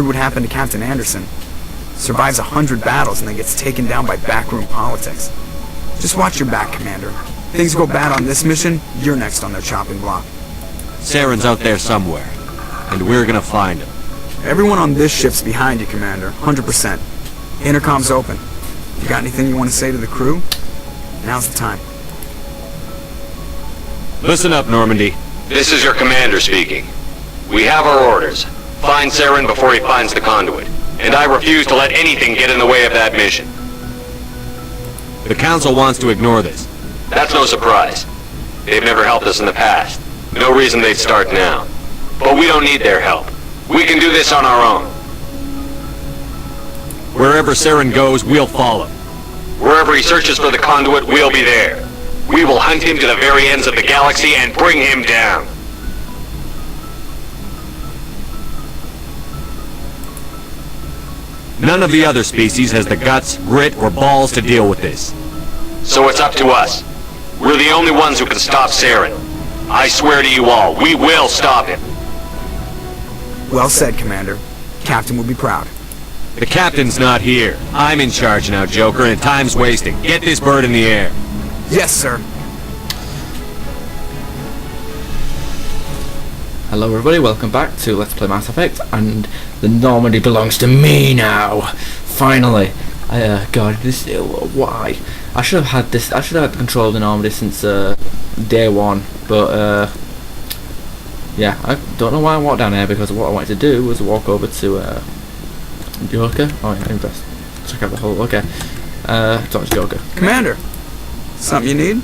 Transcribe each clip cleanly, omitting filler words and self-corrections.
what happened to Captain Anderson. Survives 100 battles and then gets taken down by backroom politics. Just watch your back, Commander. Things go bad on this mission, you're next on their chopping block. Saren's out there somewhere, and we're gonna find him. Everyone on this ship's behind you, Commander. 100%. Intercom's open. You got anything you want to say to the crew? Now's the time. Listen up, Normandy. This is your commander speaking. We have our orders. Find Saren before he finds the conduit. And I refuse to let anything get in the way of that mission. The Council wants to ignore this. That's no surprise. They've never helped us in the past. No reason they'd start now. But we don't need their help. We can do this on our own. Wherever Saren goes, we'll follow. Wherever he searches for the conduit, we'll be there. We will hunt him to the very ends of the galaxy and bring him down. None of the other species has the guts, grit, or balls to deal with this. So it's up to us. We're the only ones who can stop Saren. I swear to you all, we will stop him. Well said, Commander. Captain will be proud. The captain's not here. I'm in charge now, Joker, and time's wasting. Get this bird in the air. Yes, sir. Hello everybody, welcome back to Let's Play Mass Effect, and the Normandy belongs to me now! Finally! God, this... why? I should have had this... I should have had control of the Normandy since, day one, but, yeah, I don't know why I walked down here, because what I wanted to do was walk over to, Joker. Oh yeah, invest. Check out the whole... okay. Talk to Joker. Commander! Something you need?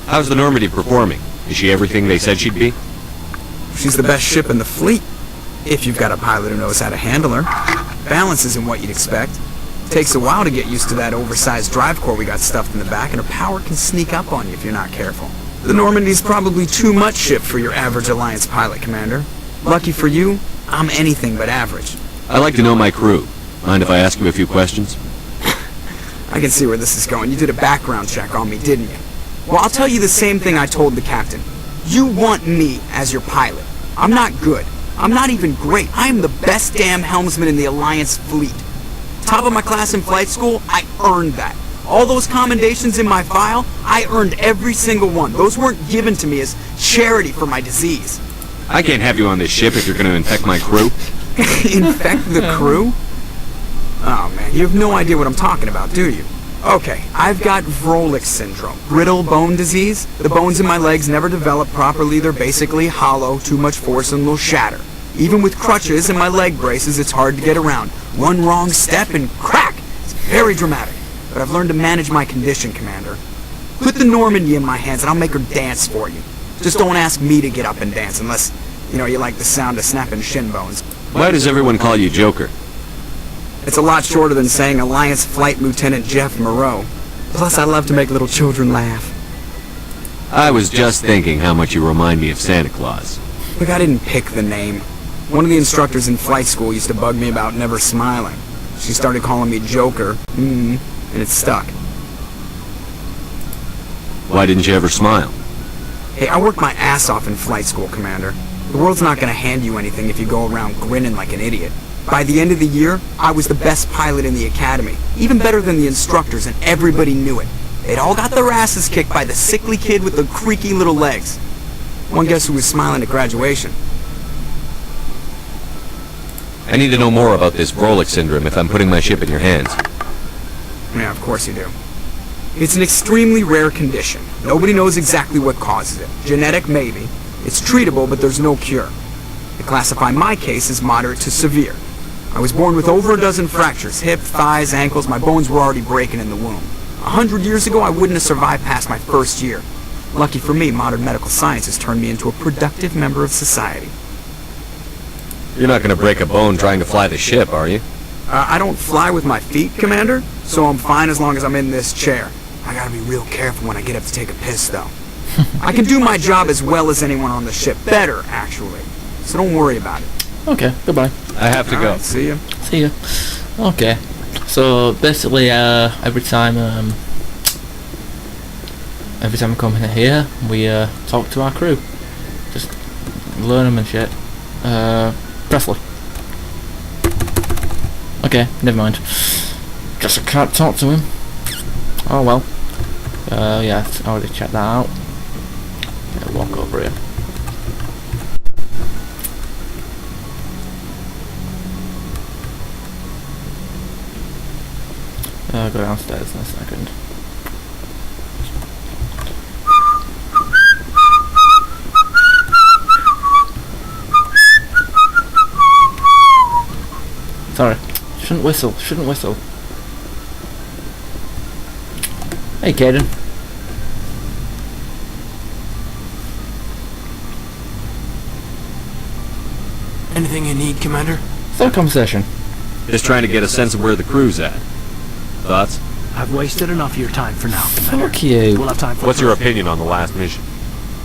How's the Normandy performing? Is she everything they said she'd be? She's the best ship in the fleet. If you've got a pilot who knows how to handle her. Balance isn't what you'd expect. Takes a while to get used to that oversized drive core we got stuffed in the back, and her power can sneak up on you if you're not careful. The Normandy's probably too much ship for your average Alliance pilot, Commander. Lucky for you, I'm anything but average. I'd like to know my crew. Mind if I ask you a few questions? I can see where this is going. You did a background check on me, didn't you? Well, I'll tell you the same thing I told the captain. You want me as your pilot. I'm not good. I'm not even great. I am the best damn helmsman in the Alliance fleet. Top of my class in flight school, I earned that. All those commendations in my file, I earned every single one. Those weren't given to me as charity for my disease. I can't have you on this ship if you're going to infect my crew. Infect the crew? Oh man, you have no idea what I'm talking about, do you? Okay, I've got Vrolik syndrome, brittle bone disease. The bones in my legs never develop properly. They're basically hollow, too much force and they'll shatter. Even with crutches and my leg braces, it's hard to get around. One wrong step and crack! It's very dramatic. But I've learned to manage my condition, Commander. Put the Normandy in my hands and I'll make her dance for you. Just don't ask me to get up and dance unless, you like the sound of snapping shin bones. Why does everyone call you Joker? It's a lot shorter than saying Alliance Flight Lieutenant Jeff Moreau. Plus, I love to make little children laugh. I was just thinking how much you remind me of Santa Claus. Look, I didn't pick the name. One of the instructors in flight school used to bug me about never smiling. She started calling me Joker, and it stuck. Why didn't you ever smile? Hey, I worked my ass off in flight school, Commander. The world's not gonna hand you anything if you go around grinning like an idiot. By the end of the year, I was the best pilot in the academy, even better than the instructors, and everybody knew it. They'd all got their asses kicked by the sickly kid with the creaky little legs. One guess who was smiling at graduation? I need to know more about this Vrolik syndrome if I'm putting my ship in your hands. Yeah, of course you do. It's an extremely rare condition. Nobody knows exactly what causes it. Genetic, maybe. It's treatable, but there's no cure. They classify my case as moderate to severe. I was born with over a dozen fractures, hip, thighs, ankles. My bones were already breaking in the womb. 100 years ago, I wouldn't have survived past my first year. Lucky for me, modern medical science has turned me into a productive member of society. You're not going to break a bone trying to fly the ship, are you? I don't fly with my feet, Commander, so I'm fine as long as I'm in this chair. I gotta be real careful when I get up to take a piss, though. I can do my job as well as anyone on the ship. Better, actually. So don't worry about it. Okay, goodbye. I have to go. Right, see ya. See ya. Okay. So basically, every time I come in here, we talk to our crew. Just learn them and shit. Presley. Okay, never mind. Guess I can't talk to him. Oh well. Yeah, I already checked that out. Yeah, walk over here. Go downstairs in a second. Sorry. Shouldn't whistle. Shouldn't whistle. Hey, Caden. Anything you need, Commander? Third conversation. Just trying to get a sense of where the crew's at. Thoughts? I've wasted enough of your time for now, Commander. Fuck you. We'll have time for What's your further. opinion on the last mission?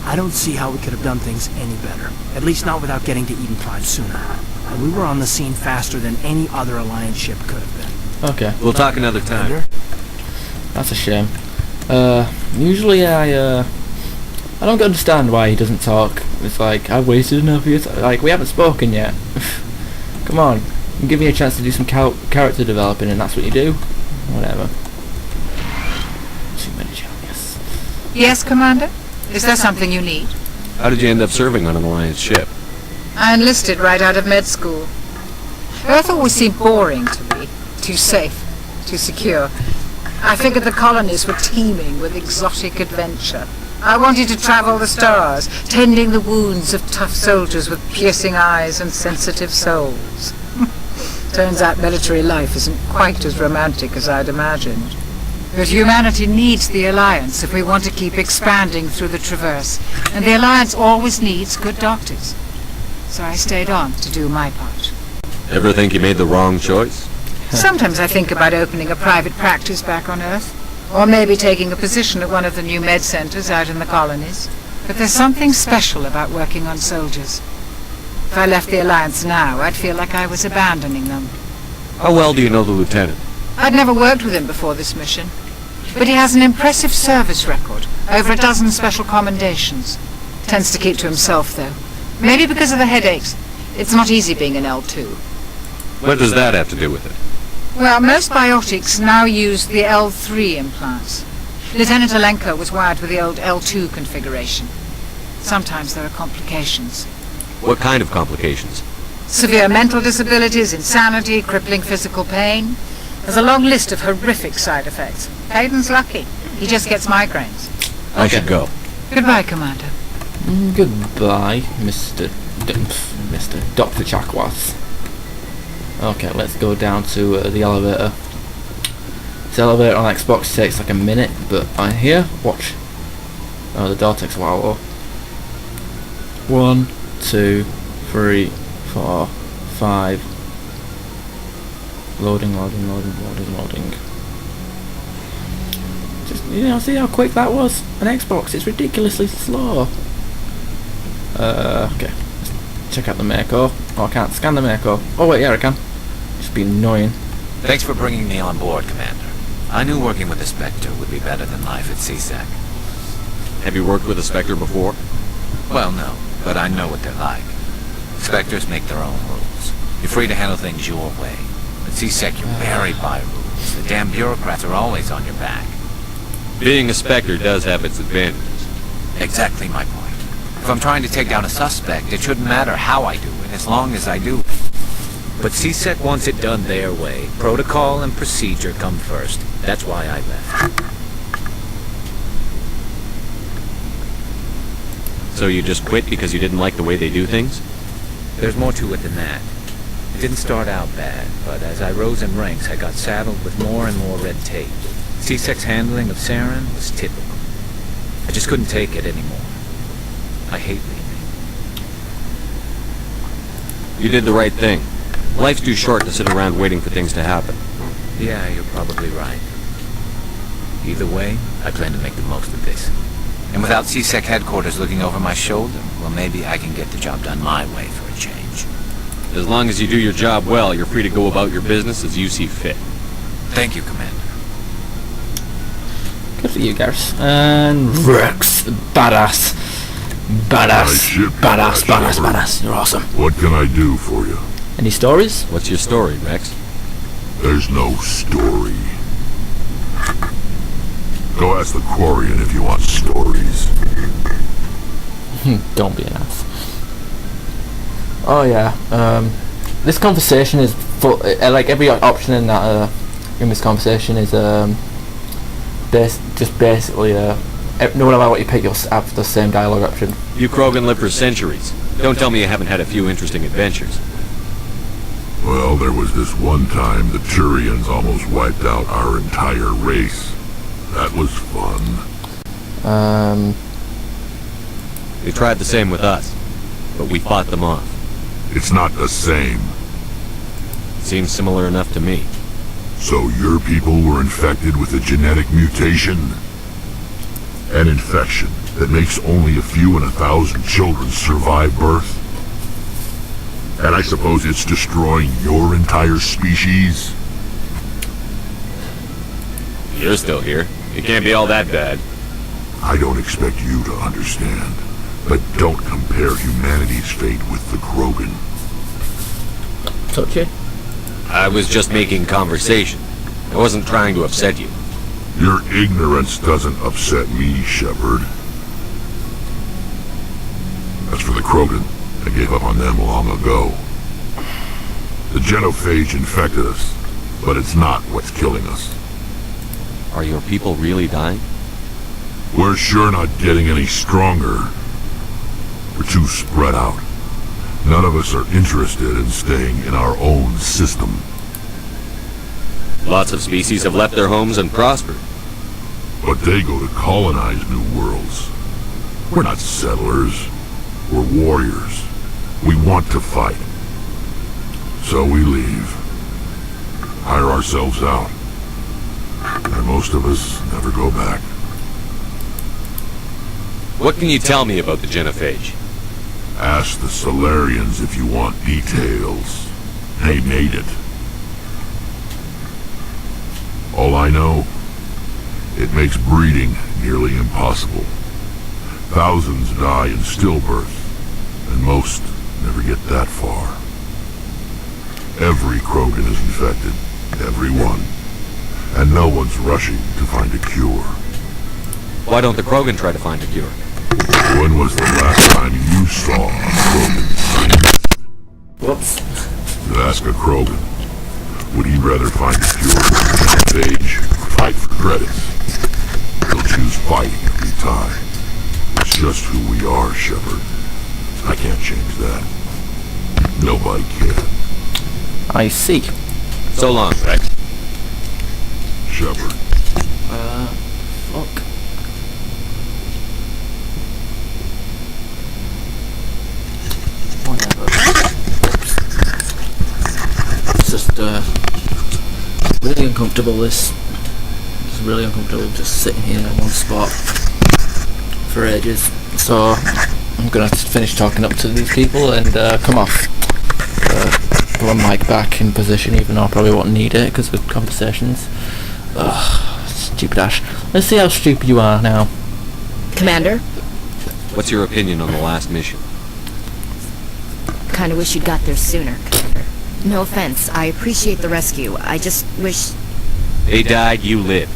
I don't see how we could have done things any better. At least not without getting to Eden Prime sooner. And we were on the scene faster than any other Alliance ship could have been. Okay. We'll talk another time. Commander? That's a shame. Usually I don't understand why he doesn't talk. It's like, I've wasted enough of your time. Like, we haven't spoken yet. Come on. Give me a chance to do some character developing, and that's what you do? Whatever. Too many yes. Yes, Commander? Is there something you need? How did you end up serving on an Alliance ship? I enlisted right out of med school. Earth always seemed boring to me. Too safe. Too secure. I figured the colonies were teeming with exotic adventure. I wanted to travel the stars, tending the wounds of tough soldiers with piercing eyes and sensitive souls. Turns out military life isn't quite as romantic as I'd imagined. But humanity needs the Alliance if we want to keep expanding through the Traverse, and the Alliance always needs good doctors. So I stayed on to do my part. Ever think you made the wrong choice? Sometimes I think about opening a private practice back on Earth, or maybe taking a position at one of the new med centers out in the colonies. But there's something special about working on soldiers. If I left the Alliance now, I'd feel like I was abandoning them. How well do you know the Lieutenant? I'd never worked with him before this mission, but he has an impressive service record, over a dozen special commendations. Tends to keep to himself, though. Maybe because of the headaches. It's not easy being an L2. What does that have to do with it? Well, most biotics now use the L3 implants. Lieutenant Alenko was wired with the old L2 configuration. Sometimes there are complications. What kind of complications? Severe mental disabilities, insanity, crippling physical pain. There's a long list of horrific side effects. Hayden's lucky. He just gets migraines. I should go. Goodbye, Commander. Goodbye, Mr. Dr. Chakwas. Okay, let's go down to the elevator. This elevator on Xbox takes like a minute, but on here, watch. Oh, the door takes a while though. 1, 2, 3, 4, 5. Loading. Just, see how quick that was? An Xbox, it's ridiculously slow. Okay. Let's check out the Mako. Oh, I can't scan the Mako. Oh wait, yeah I can. It's been annoying. Thanks for bringing me on board, Commander. I knew working with the Spectre would be better than life at CSEC. Have you worked with a Spectre before? Well, no, but I know what they're like. Spectres make their own rules. You're free to handle things your way. At CSEC, you're buried by rules. The damn bureaucrats are always on your back. Being a Spectre does have its advantages. Exactly my point. If I'm trying to take down a suspect, it shouldn't matter how I do it, as long as I do it. But CSEC wants it done their way. Protocol and procedure come first. That's why I left. So you just quit because you didn't like the way they do things? There's more to it than that. It didn't start out bad, but as I rose in ranks, I got saddled with more and more red tape. CSEC's handling of Saren was typical. I just couldn't take it anymore. I hate leaving. You did the right thing. Life's too short to sit around waiting for things to happen. Yeah, you're probably right. Either way, I plan to make the most of this. And without CSEC headquarters looking over my shoulder, well, maybe I can get the job done my way for a change. As long as you do your job well, you're free to go about your business as you see fit. Thank you, Commander. Good for you, Gareth. And Rex, badass. Badass. You're awesome. What can I do for you? Any stories? What's your story, Rex? There's no story. Go ask the Quarian if you want stories. Don't be an ass. Oh yeah, this conversation is full, like every option in that in this conversation is just basically no matter what you pick, you'll have the same dialogue option. You Krogan lived for centuries. Don't tell me you haven't had a few interesting adventures. Well, there was this one time the Turians almost wiped out our entire race. That was fun. They tried the same with us, but we fought them off. It's not the same. Seems similar enough to me. So your people were infected with a genetic mutation? An infection that makes only a few in 1,000 children survive birth? And I suppose it's destroying your entire species? You're still here. It can't be all that bad. I don't expect you to understand, but don't compare humanity's fate with the Krogan. Touchy. I was just making conversation. I wasn't trying to upset you. Your ignorance doesn't upset me, Shepard. As for the Krogan, I gave up on them long ago. The genophage infected us, but it's not what's killing us. Are your people really dying? We're sure not getting any stronger. We're too spread out. None of us are interested in staying in our own system. Lots of species have left their homes and prospered. But they go to colonize new worlds. We're not settlers. We're warriors. We want to fight. So we leave. Hire ourselves out. And most of us never go back. What can you tell me about the genophage? Ask the Solarians if you want details. They made it. All I know, it makes breeding nearly impossible. Thousands die in stillbirth, and most never get that far. Every Krogan is infected. Every one. And no one's rushing to find a cure. Why don't the Krogan try to find a cure? When was the last time you saw a Krogan scientist? Whoops. Ask a Krogan. Would he rather find a cure for the genophage or fight for credits? He'll choose fighting every time. It's just who we are, Shepard. I can't change that. Nobody can. I see. So long, Rex. Shepard. Fuck. Whatever. It's just, really uncomfortable, this. It's really uncomfortable just sitting here in one spot for ages. So, I'm gonna have to finish talking up to these people and, come off. Put my mic back in position, even though I probably won't need it because of conversations. Ugh, stupid Ash. Let's see how stupid you are now. Commander? What's your opinion on the last mission? Kinda wish you'd got there sooner, Commander. No offense, I appreciate the rescue. I just wish... They died, you lived.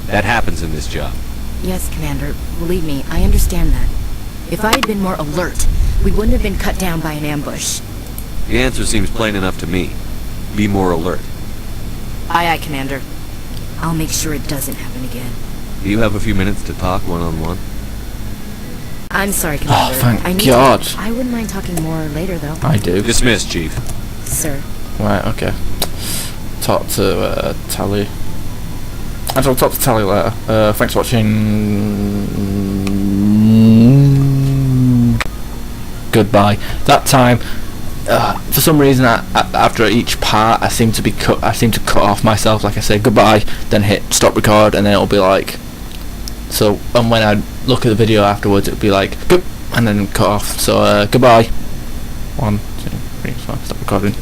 That happens in this job. Yes, Commander. Believe me, I understand that. If I had been more alert, we wouldn't have been cut down by an ambush. The answer seems plain enough to me. Be more alert. Aye, aye, Commander. I'll make sure it doesn't happen again. Do you have a few minutes to talk one-on-one? I'm sorry, Commander. Oh, thank I need God. I wouldn't mind talking more later, though. I do. Dismissed, Chief. Sir. Right, okay. Talk to Tally. I'll talk to Tally later. Thanks for watching. Goodbye. That time, for some reason, after each part, I seem to cut off myself. Like I say goodbye, then hit stop record, and then it'll be like. So, and when I look at the video afterwards, it'll be like, and then cut off. So, goodbye. 1, 2, 3, 4, stop recording.